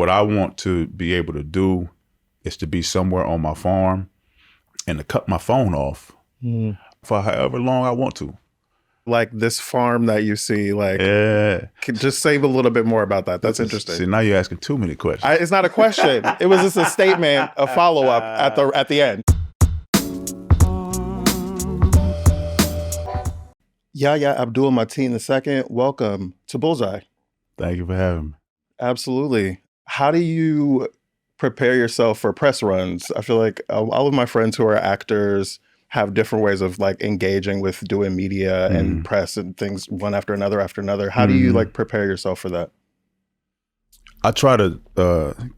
what I want to be able to do is to be somewhere on my farm and to cut my phone off for however long I want to. Like this farm that you see, like, just say a little bit more about that. That's interesting. See, now you're asking too many questions. It's not a question. It was just a statement, a follow-up at the end. Yahya Abdul-Mateen II, welcome to Bullseye. Thank you for having me. Absolutely. How do you prepare yourself for press runs? I feel like all of my friends who are actors have different ways of like engaging with doing media and press and things one after another. How do you like prepare yourself for that? I try to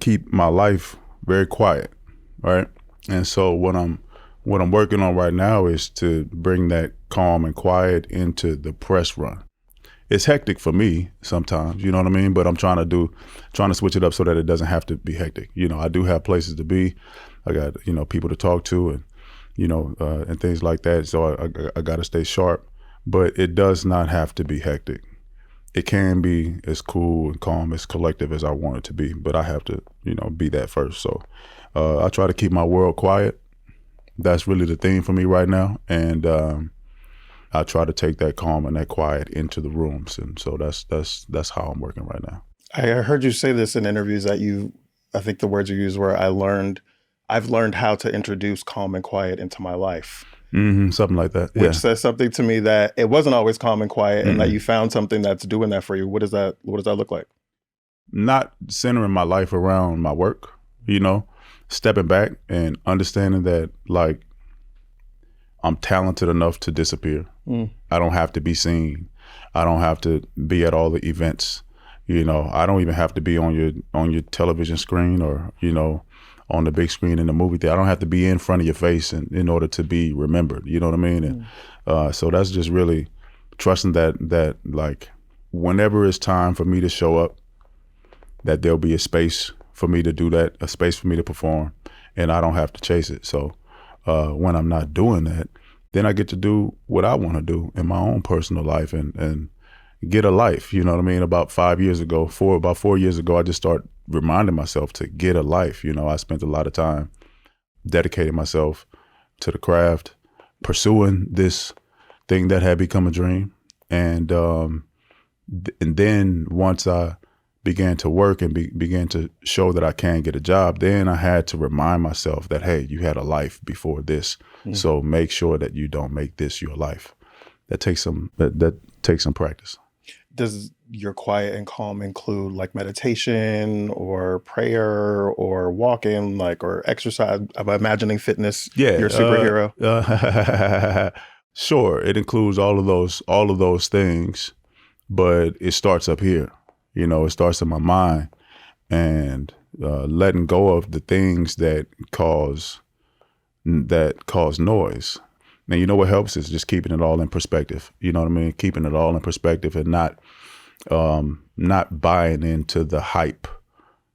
keep my life very quiet, right? And so what I'm working on right now is to bring that calm and quiet into the press run. It's hectic for me sometimes, you know what I mean? But I'm trying to switch it up so that it doesn't have to be hectic. You know, I do have places to be. I got, people to talk to and, and things like that. So I got to stay sharp, but it does not have to be hectic. It can be as cool and calm, as collective as I want it to be, but I have to, be that first. So I try to keep my world quiet. That's really the theme for me right now. And I try to take that calm and that quiet into the rooms. And so that's how I'm working right now. I heard you say this in interviews that I think the words you used were, I've learned how to introduce calm and quiet into my life. Something like that. Which says something to me that it wasn't always calm and quiet and that you found something that's doing that for you. What does that look like? Not centering my life around my work, stepping back and understanding that like I'm talented enough to disappear. I don't have to be seen. I don't have to be at all the events. I don't even have to be on your television screen or, on the big screen in the movie theater. I don't have to be in front of your face in order to be remembered. You know what I mean? And so that's just really trusting that like whenever it's time for me to show up, that there'll be a space for me to do that, a space for me to perform, and I don't have to chase it. So when I'm not doing that, then I get to do what I want to do in my own personal life and get a life. You know what I mean? About 4 years ago, I just started reminding myself to get a life. I spent a lot of time dedicating myself to the craft, pursuing this thing that had become a dream. And then once I began to work and began to show that I can get a job, then I had to remind myself that, hey, you had a life before this. So make sure that you don't make this your life. That takes some practice. Does your quiet and calm include like meditation or prayer or walking, or exercise? I'm imagining fitness. Yeah, your superhero. Sure, it includes all of those things, but it starts up here. It starts in my mind and letting go of the things that cause noise. And you know what helps is just keeping it all in perspective. You know what I mean? Keeping it all in perspective and not buying into the hype,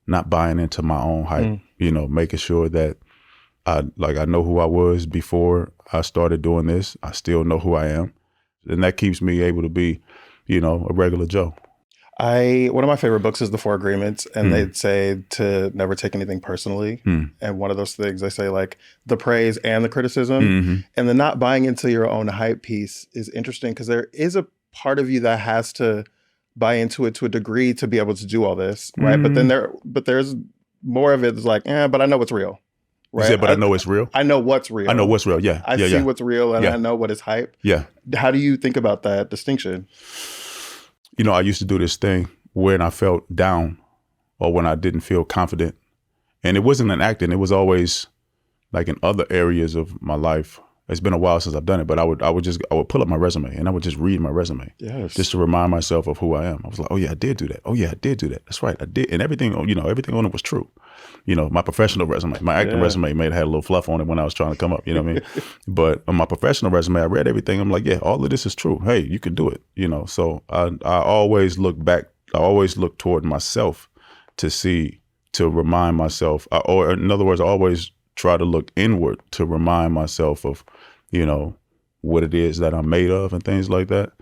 not buying into my own hype. Making sure that I know who I was before I started doing this. I still know who I am, and that keeps me able to be, a regular Joe. One of my favorite books is The 4 Agreements, and they'd say to never take anything personally. And one of those things they say, like the praise and the criticism, and the not buying into your own hype piece is interesting because there is a part of you that has to buy into it to a degree to be able to do all this, right? But then there's more of it that's like, but I know what's real. Right? I know it's real. I know what's real. I know what's real. Yeah. I see what's real, and I know what is hype. Yeah. How do you think about that distinction? I used to do this thing when I felt down or when I didn't feel confident. And it wasn't in acting. It was always like in other areas of my life. It's been a while since I've done it, but I would pull up my resume and I would just read my resume. Yes. Just to remind myself of who I am. I was like, oh yeah, I did do that. Oh yeah, I did do that. That's right. I did. And everything, everything on it was true. My professional resume, my acting resume may have had a little fluff on it when I was trying to come up, you know what I mean? But on my professional resume, I read everything. I'm like, yeah, all of this is true. Hey, you can do it, So I always look back. I always look toward myself to remind myself, or in other words, I always try to look inward to remind myself of, what it is that I'm made of and things like that.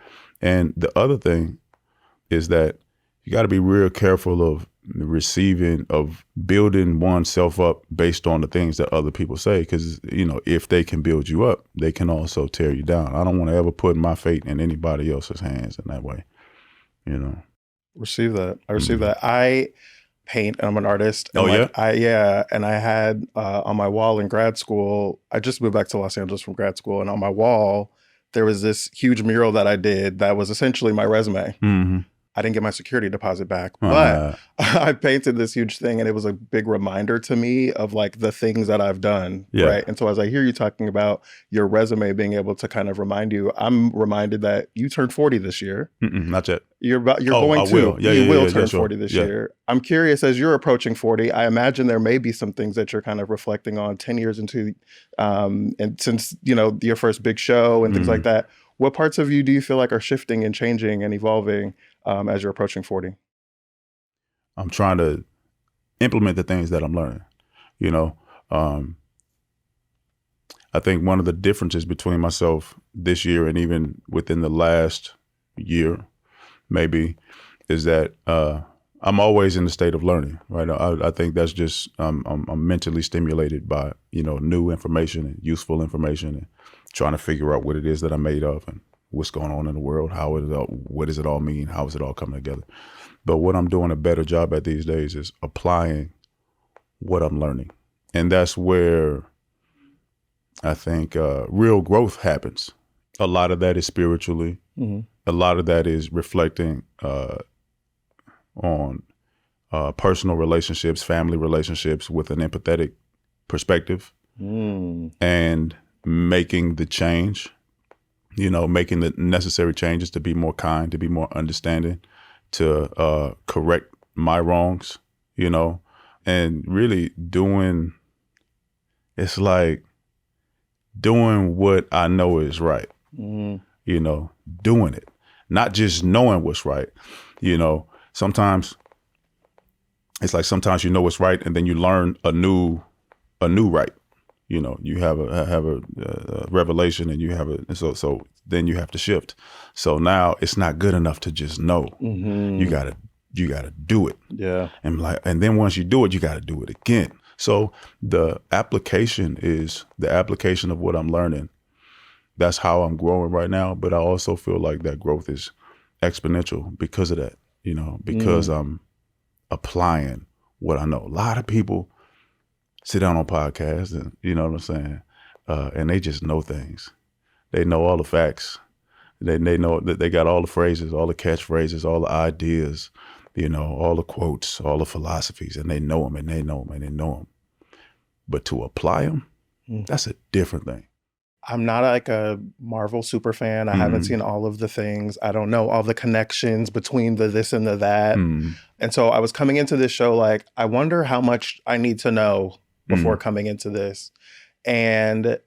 And the other thing is that you got to be real careful of receiving, of building oneself up based on the things that other people say. Because, you know, if they can build you up, they can also tear you down. I don't want to ever put my fate in anybody else's hands in that way, you know. Receive that. I receive that. I paint. I'm an artist. And and I had on my wall in grad school, I just moved back to Los Angeles from grad school, and on my wall, there was this huge mural that I did that was essentially my resume. Mm-hmm. I didn't get my security deposit back, but I painted this huge thing, and it was a big reminder to me of like the things that I've done, right? And so as I hear you talking about your resume being able to kind of remind you, I'm reminded that you turned 40 this year. Not yet. You're going to. Will. You will turn 40 this year. I'm curious, as you're approaching 40, I imagine there may be some things that you're kind of reflecting on 10 years into, and since, you know, your first big show and things like that. What parts of you do you feel like are shifting and changing and evolving as you're approaching 40? I'm trying to implement the things that I'm learning. You know, I think one of the differences between myself this year and even within the last year, maybe, is that I'm always in the state of learning, right? I think that's just, I'm mentally stimulated by, you know, new information and useful information, and trying to figure out what it is that I'm made of and what's going on in the world, what does it all mean, how is it all coming together. But what I'm doing a better job at these days is applying what I'm learning. And that's where I think real growth happens. A lot of that is spiritually. Mm-hmm. A lot of that is reflecting on personal relationships, family relationships with an empathetic perspective, and making the change, you know, making the necessary changes to be more kind, to be more understanding, to correct my wrongs, you know, and really doing what I know is right, you know, doing it, not just knowing what's right. You know, sometimes it's like, sometimes you know what's right, and then you learn a new right. You know, you have a revelation, and you have so then you have to shift. So now it's not good enough to just know. Mm-hmm. You gotta do it. Yeah. And then once you do it, you gotta do it again. So the application of what I'm learning. That's how I'm growing right now. But I also feel like that growth is exponential because of that. You know, because I'm applying what I know. A lot of people sit down on podcasts, and you know what I'm saying, and they just know things. They know all the facts. They know that they got all the phrases, all the catchphrases, all the ideas, you know, all the quotes, all the philosophies, and they know them, and they know them, and they know them. But to apply them, that's a different thing. I'm not like a Marvel super fan. I haven't seen all of the things. I don't know all the connections between the this and the that. And so I was coming into this show like, I wonder how much I need to know before coming into this. And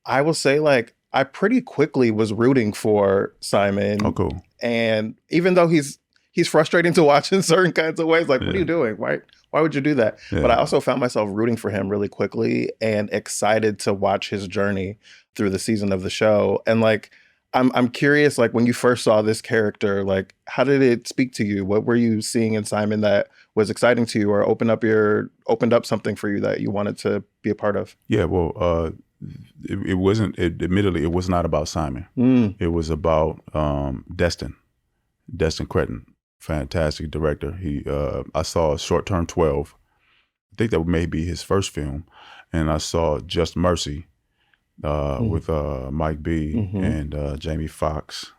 I will say, like, I pretty quickly was rooting for Simon. Oh, cool. And even though he's frustrating to watch in certain kinds of ways, like, what are you doing? Why would you do that? Yeah. But I also found myself rooting for him really quickly and excited to watch his journey through the season of the show. And like, I'm curious, like, when you first saw this character, like, how did it speak to you? What were you seeing in Simon that was exciting to you, or opened up something for you that you wanted to be a part of? Yeah, well, admittedly, it was not about Simon. It was about Destin Cretton, fantastic director. I saw Short-Term 12. I think that may be his first film. And I saw Just Mercy with Mike B and Jamie Foxx.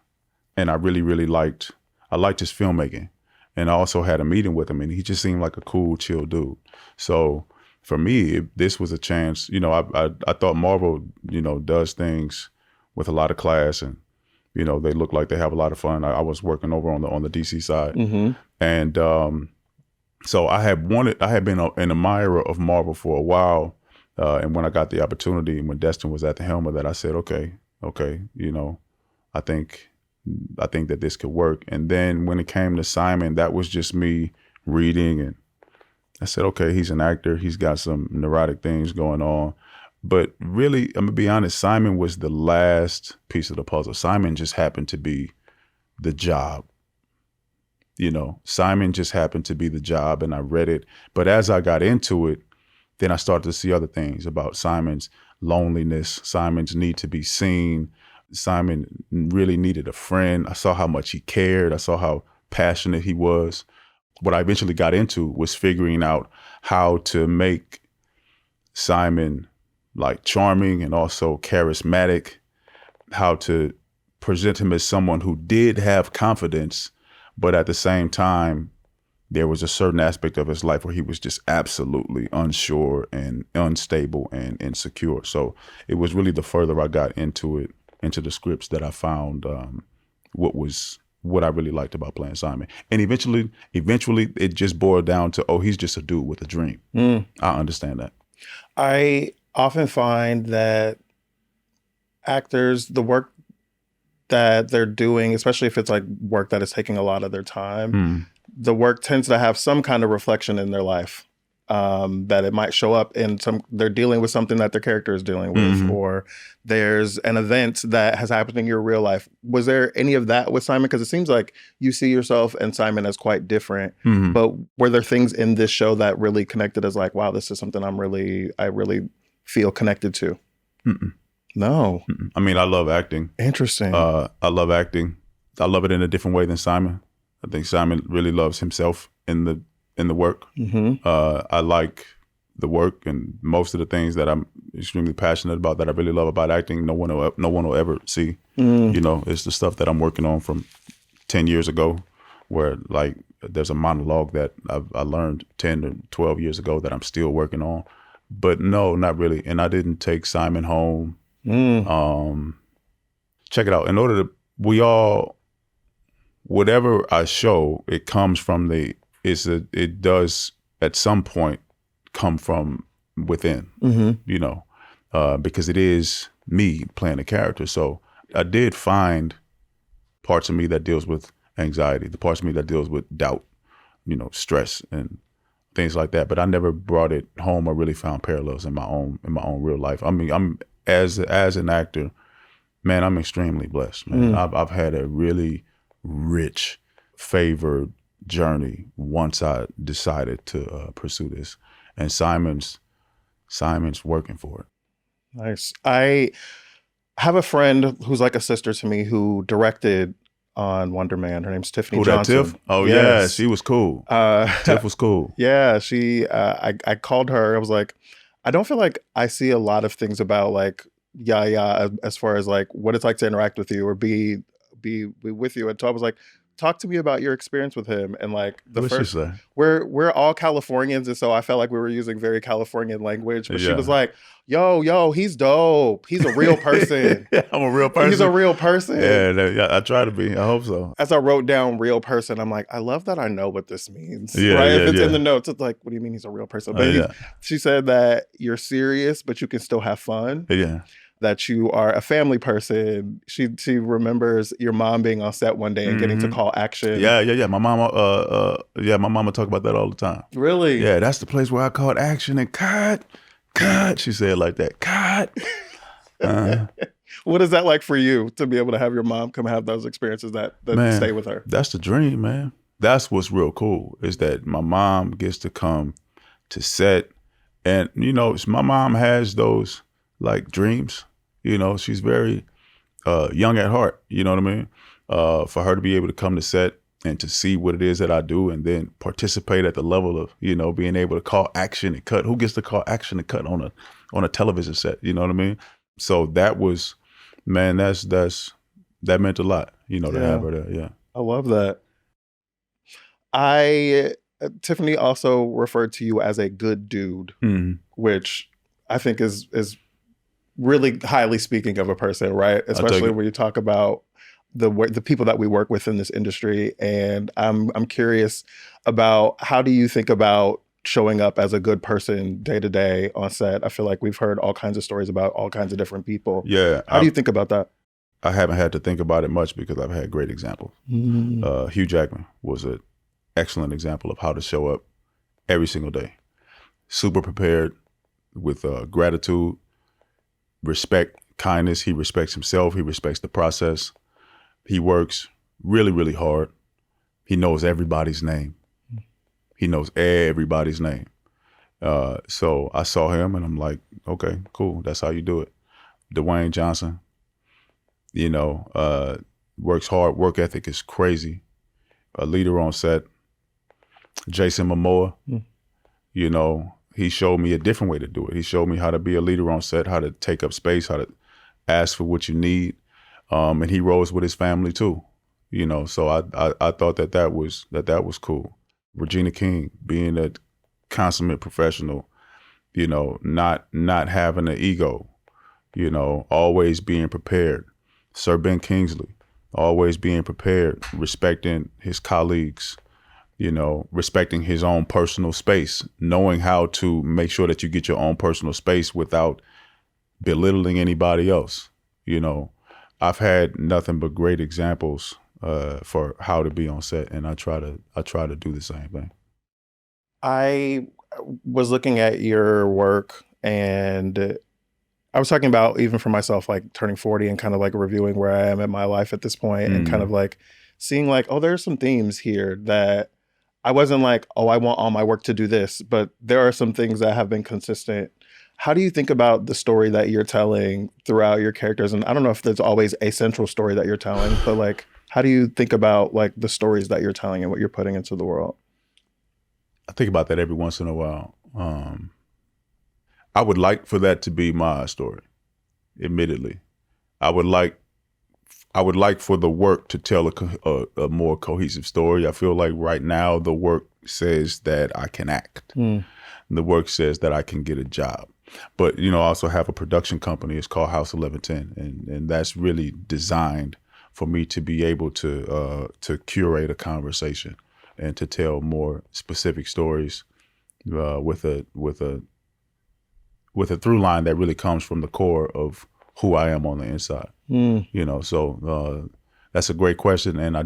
And I really, really liked his filmmaking. And I also had a meeting with him, and he just seemed like a cool, chill dude. So for me, this was a chance. You know, I thought Marvel, you know, does things with a lot of class, and you know, they look like they have a lot of fun. I was working over on the DC side, and so I had been an admirer of Marvel for a while, and when I got the opportunity, when Destin was at the helm of that, I said, okay, you know, I think that this could work. And then when it came to Simon, that was just me reading, and I said, okay, he's an actor. He's got some neurotic things going on. But really, I'm gonna be honest, Simon was the last piece of the puzzle. Simon just happened to be the job. Simon just happened to be the job, and I read it. But as I got into it, then I started to see other things about Simon's loneliness, Simon's need to be seen. Simon really needed a friend. I saw how much he cared. I saw how passionate he was. What I eventually got into was figuring out how to make Simon like charming and also charismatic, how to present him as someone who did have confidence, but at the same time, there was a certain aspect of his life where he was just absolutely unsure and unstable and insecure. So it was really the further I got into it, into the scripts, that I found what I really liked about playing Simon. And eventually it just boiled down to, he's just a dude with a dream. I understand that. I often find that actors, the work that they're doing, especially if it's like work that is taking a lot of their time, the work tends to have some kind of reflection in their life, that it might show up in they're dealing with something that their character is dealing with, or there's an event that has happened in your real life. Was there any of that with Simon? Because it seems like you see yourself and Simon as quite different, but were there things in this show that really connected as like, wow, this is something I really feel connected to? No. I mean, I love acting. Interesting. I love acting. I love it in a different way than Simon. I think Simon really loves himself in the work. I like the work, and most of the things that I'm extremely passionate about, that I really love about acting, no one will ever see. It's the stuff that I'm working on from 10 years ago, where like there's a monologue that I learned 10 or 12 years ago that I'm still working on. But no, not really. And I didn't take Simon home. Check it out. In order to, whatever I show, it comes from it does at some point come from within, because it is me playing a character. So I did find parts of me that deals with anxiety, the parts of me that deals with doubt, stress and things like that. But I never brought it home or really found parallels in my own real life. I mean, I'm as an actor, man, I'm extremely blessed, man. I've had a really rich, favored journey once I decided to pursue this, and Simon's working for it. Nice. I have a friend who's like a sister to me who directed on Wonder Man. Her name's Tiffany Johnson. Tiff? Oh yes. Yeah, she was cool. Tiff was cool. Yeah, she. I called her. I was like, I don't feel like I see a lot of things about like Yahya as far as like what it's like to interact with you or be with you. And so I was like, talk to me about your experience with him. And like we're all Californians, and so I felt like we were using very Californian language. But she was like, yo, he's dope. He's a real person. I'm a real person. He's a real person. Yeah, I try to be. I hope so. As I wrote down real person, I'm like, I love that I know what this means. If it's in the notes, it's like, what do you mean he's a real person? But she said that you're serious, but you can still have fun. Yeah. That you are a family person. She remembers your mom being on set one day and getting to call action. Yeah. My mama, my mama talk about that all the time. Really? Yeah, that's the place where I called action and cut. She said it like that, cut. What is that like for you to be able to have your mom come have those experiences that man, stay with her? That's the dream, man. That's what's real cool, is that my mom gets to come to set, and my mom has those like dreams. She's very young at heart, you know what I mean? For her to be able to come to set and to see what it is that I do and then participate at the level of, being able to call action and cut. Who gets to call action and cut on a television set, you know what I mean? So that was, man, that meant a lot, to have her there, yeah. I love that. Tiffany also referred to you as a good dude, which I think is really highly speaking of a person, right? Especially when you talk about the people that we work with in this industry. And I'm curious about, how do you think about showing up as a good person day to day on set? I feel like we've heard all kinds of stories about all kinds of different people. Yeah. How do you think about that? I haven't had to think about it much because I've had great examples. Hugh Jackman was an excellent example of how to show up every single day. Super prepared, with gratitude, respect, kindness. He respects himself. He respects the process. He works really, really hard. He knows everybody's name. He knows everybody's name. So I saw him and I'm like, okay, cool. That's how you do it. Dwayne Johnson, you know, works hard. Work ethic is crazy. A leader on set. Jason Momoa, you know, he showed me a different way to do it. He showed me how to be a leader on set, how to take up space, how to ask for what you need. And he rose with his family too, you know. So I thought that was cool. Regina King, being a consummate professional, you know, not having an ego, you know, always being prepared. Sir Ben Kingsley, always being prepared, respecting his colleagues, you know, respecting his own personal space, knowing how to make sure that you get your own personal space without belittling anybody else. You know, I've had nothing but great examples for how to be on set, and I try to do the same thing. I was looking at your work, and I was talking about, even for myself, like turning 40 and kind of like reviewing where I am in my life at this point, and kind of like seeing like, oh, there's some themes here that I wasn't like, oh, I want all my work to do this, but there are some things that have been consistent. How do you think about the story that you're telling throughout your characters? And I don't know if there's always a central story that you're telling, but like, how do you think about like the stories that you're telling and what you're putting into the world? I think about that every once in a while. I would like for that to be my story, admittedly. I would like for the work to tell a more cohesive story. I feel like right now the work says that I can act. The work says that I can get a job. But, you know, I also have a production company. It's called House 1110. And that's really designed for me to be able to curate a conversation and to tell more specific stories with a through line that really comes from the core of who I am on the inside. You know, so that's a great question, and I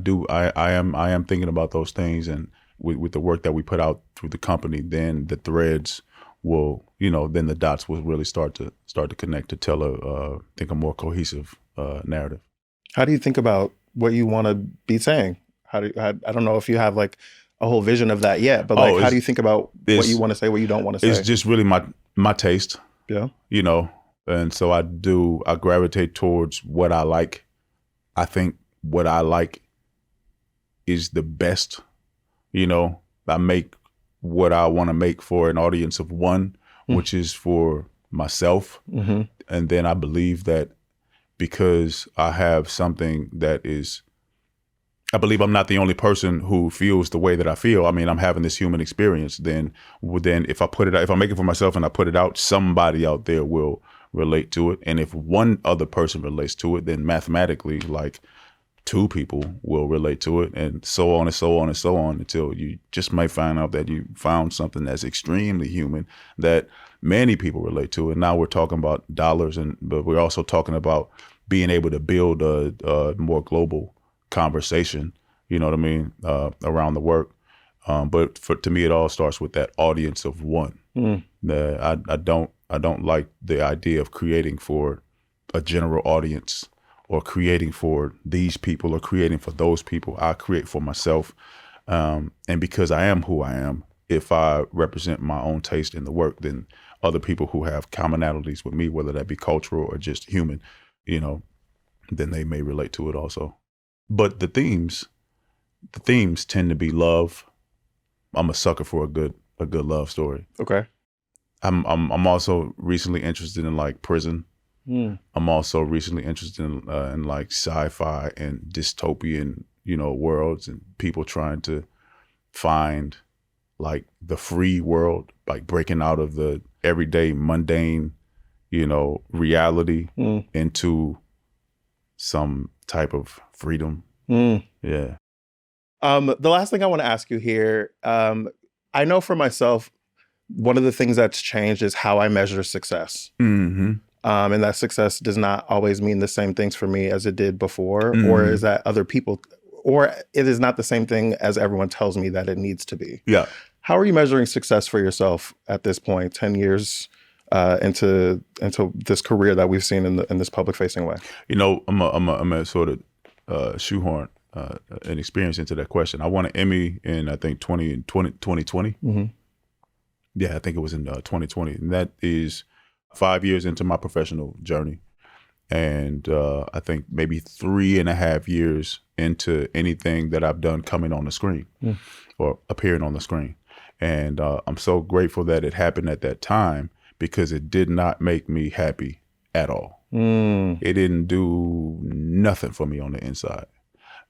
am thinking about those things, and with the work that we put out through the company, then the threads will, you know, then the dots will really start to connect to tell a more cohesive narrative. How do you think about what you want to be saying? I don't know if you have like a whole vision of that yet, but like, how do you think about what you want to say, what you don't want to say? It's just really my taste. Yeah. You know, and so I gravitate towards what I like. I think what I like is the best. You know, I make what I want to make for an audience of one, which is for myself. And then I believe that because I have something that is, I believe I'm not the only person who feels the way that I feel. I mean, I'm having this human experience. Then if I put it out, if I make it for myself and I put it out, somebody out there will relate to it. And if one other person relates to it, then mathematically, like 2 people will relate to it, and so on and so on and so on, until you just might find out that you found something that's extremely human that many people relate to. And now we're talking about dollars, but we're also talking about being able to build a more global conversation, you know what I mean, around the work. But to me, it all starts with that audience of one. I don't like the idea of creating for a general audience, or creating for these people, or creating for those people. I create for myself. And because I am who I am, if I represent my own taste in the work, then other people who have commonalities with me, whether that be cultural or just human, you know, then they may relate to it also. But the themes tend to be love. I'm a sucker for a good love story. Okay. I'm also recently interested in like prison. I'm also recently interested in like sci-fi and dystopian, you know, worlds, and people trying to find like the free world, like breaking out of the everyday mundane, you know, reality into some type of freedom. Yeah. The last thing I want to ask you here, I know for myself, one of the things that's changed is how I measure success. And that success does not always mean the same things for me as it did before, or is that other people, or it is not the same thing as everyone tells me that it needs to be. Yeah. How are you measuring success for yourself at this point, 10 years into this career that we've seen in this public facing way? You know, I'm a sort of shoehorn an experience into that question. I won an Emmy in, I think, 2020. Mm-hmm. Yeah, I think it was in 2020. And that is 5 years into my professional journey. And I think maybe 3.5 years into anything that I've done coming on the screen or appearing on the screen. And I'm so grateful that it happened at that time, because it did not make me happy at all. It didn't do nothing for me on the inside.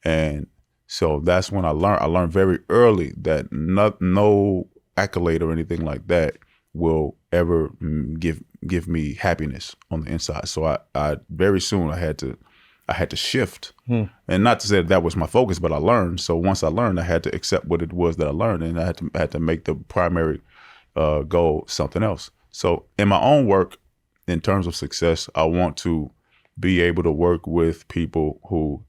And so that's when I learned very early that no accolade or anything like that will ever give me happiness on the inside. So I very soon I had to shift, and not to say that was my focus, but I learned. So once I learned, I had to accept what it was that I learned, and I had to make the primary goal something else. So in my own work, in terms of success, I want to be able to work with people who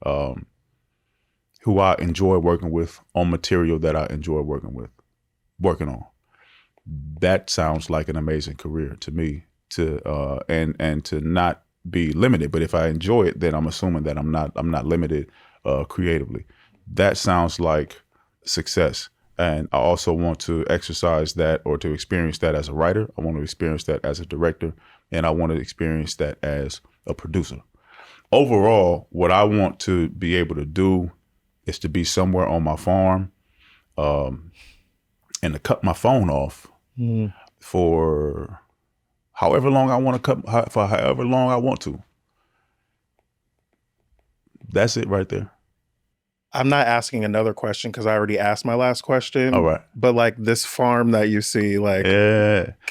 I enjoy working with on material that I enjoy working on. That sounds like an amazing career to me, and to not be limited. But if I enjoy it, then I'm assuming that I'm not limited creatively. That sounds like success. And I also want to exercise that, or to experience that as a writer. I want to experience that as a director, and I want to experience that as a producer. Overall, what I want to be able to do is to be somewhere on my farm, and to cut my phone off for however long I want to for however long I want to. That's it right there. I'm not asking another question because I already asked my last question. All right. But like this farm that you see, like,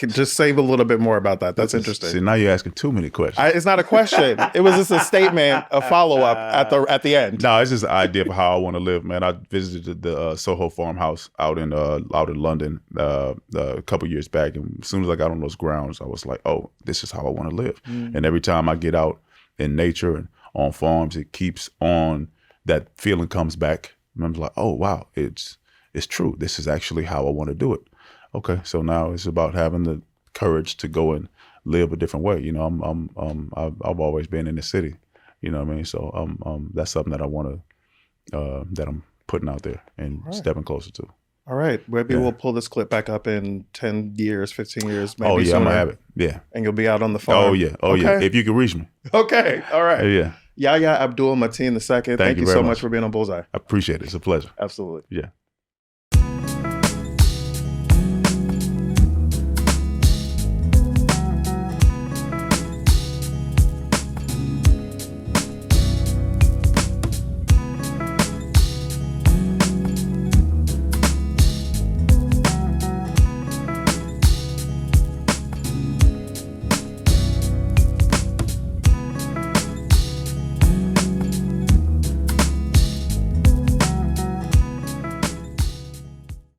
just say a little bit more about that. That's interesting. See, now you're asking too many questions. It's not a question. It was just a statement, a follow-up at the end. No, it's just an idea of how I want to live, man. I visited the Soho farmhouse out in London a couple years back, and as soon as I got on those grounds, I was like, oh, this is how I want to live. And every time I get out in nature and on farms, it keeps on. That feeling comes back. And I'm like, oh wow, it's true. This is actually how I want to do it. Okay, so now it's about having the courage to go and live a different way. You know, I've always been in the city. You know what I mean? So that's something that I want to that I'm putting out there and stepping closer to. All right, maybe we'll pull this clip back up in 10 years, 15 years, maybe. Oh yeah, sooner, I'm gonna have it. Yeah, and you'll be out on the farm. Oh yeah, yeah. If you can reach me. Okay, all right. Yeah. Yahya Abdul-Mateen II. Thank you so much for being on Bullseye. I appreciate it. It's a pleasure. Absolutely. Yeah.